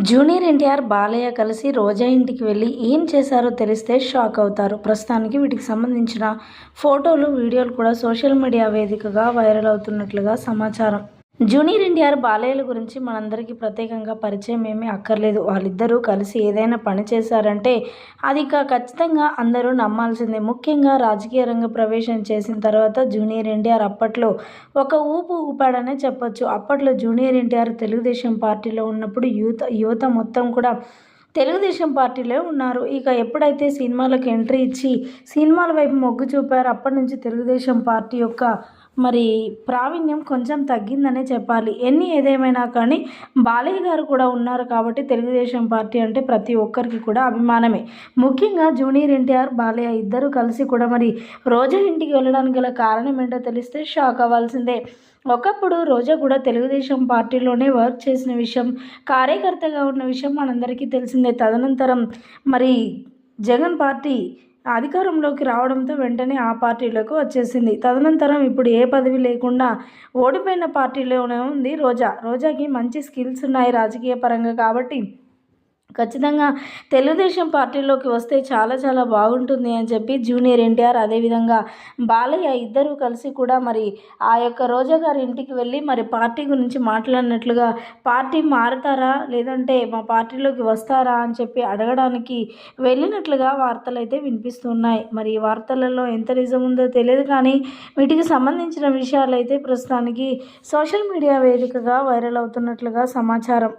Junior NTR, Balayya కలిసి రోజా ఇంటికి వెళ్లి ఏం చేశారో తెలిస్తే షాక్ అవుతారు. ప్రస్తుతానికి వీటికి సంబంధించిన ఫోటోలు, వీడియోలు కూడా సోషల్ మీడియా వేదికగా వైరల్ అవుతున్నట్లుగా సమాచారం. జూనియర్ ఎన్టీఆర్, బాలయ్యల గురించి మనందరికీ ప్రత్యేకంగా పరిచయం ఏమీ అక్కర్లేదు. వాళ్ళిద్దరూ కలిసి ఏదైనా పని చేశారంటే అది ఖచ్చితంగా అందరూ నమ్మాల్సిందే. ముఖ్యంగా రాజకీయ రంగ ప్రవేశం చేసిన తర్వాత జూనియర్ ఎన్టీఆర్ అప్పట్లో ఒక ఊపు ఊపాడనే చెప్పొచ్చు. అప్పట్లో జూనియర్ ఎన్టీఆర్ తెలుగుదేశం పార్టీలో ఉన్నప్పుడు యువత మొత్తం కూడా తెలుగుదేశం పార్టీలో ఉన్నారు. ఇక ఎప్పుడైతే సినిమాలకు ఎంట్రీ ఇచ్చి సినిమాల వైపు మొగ్గు చూపారో అప్పటి నుంచి తెలుగుదేశం పార్టీ యొక్క ప్రావీణ్యం కొంచెం తగ్గిందనే చెప్పాలి. ఏదేమైనా కానీ బాలయ్య గారు కూడా ఉన్నారు కాబట్టి తెలుగుదేశం పార్టీ అంటే ప్రతి ఒక్కరికి కూడా అభిమానమే. ముఖ్యంగా జూనియర్ ఎన్టీఆర్, బాలయ్య ఇద్దరు కలిసి కూడా రోజా ఇంటికి వెళ్ళడానికి గల కారణం ఏంటో తెలిస్తే షాక్ అవ్వాల్సిందే. ఒకప్పుడు రోజా కూడా తెలుగుదేశం పార్టీలోనే వర్క్ చేసిన విషయం, కార్యకర్తగా ఉన్న విషయం మనందరికీ తెలిసిందే. తదనంతరం జగన్ పార్టీ అధికారంలోకి రావడంతో వెంటనే ఆ పార్టీలోకి వచ్చేసింది. తదనంతరం ఇప్పుడు ఏ పదవి లేకుండా ఓడిపోయిన పార్టీలోనే ఉంది రోజాకి మంచి స్కిల్స్ ఉన్నాయి రాజకీయ పరంగా. కాబట్టి ఖచ్చితంగా తెలుగుదేశం పార్టీలోకి వస్తే చాలా చాలా బాగుంటుంది అని చెప్పి జూనియర్ ఎన్టీఆర్, అదేవిధంగా బాలయ్య ఇద్దరూ కలిసి కూడా ఆ యొక్క రోజా గారి ఇంటికి వెళ్ళి పార్టీ గురించి మాట్లాడినట్లుగా, పార్టీ మారుతారా లేదంటే మా పార్టీలోకి వస్తారా అని చెప్పి అడగడానికి వెళ్ళినట్లుగా వార్తలు అయితే వినిపిస్తున్నాయి. ఈ వార్తలలో ఎంత నిజం ఉందో తెలియదు, కానీ వీటికి సంబంధించిన విషయాలు అయితే ప్రస్తుతానికి సోషల్ మీడియా వేదికగా వైరల్ అవుతున్నట్లుగా సమాచారం.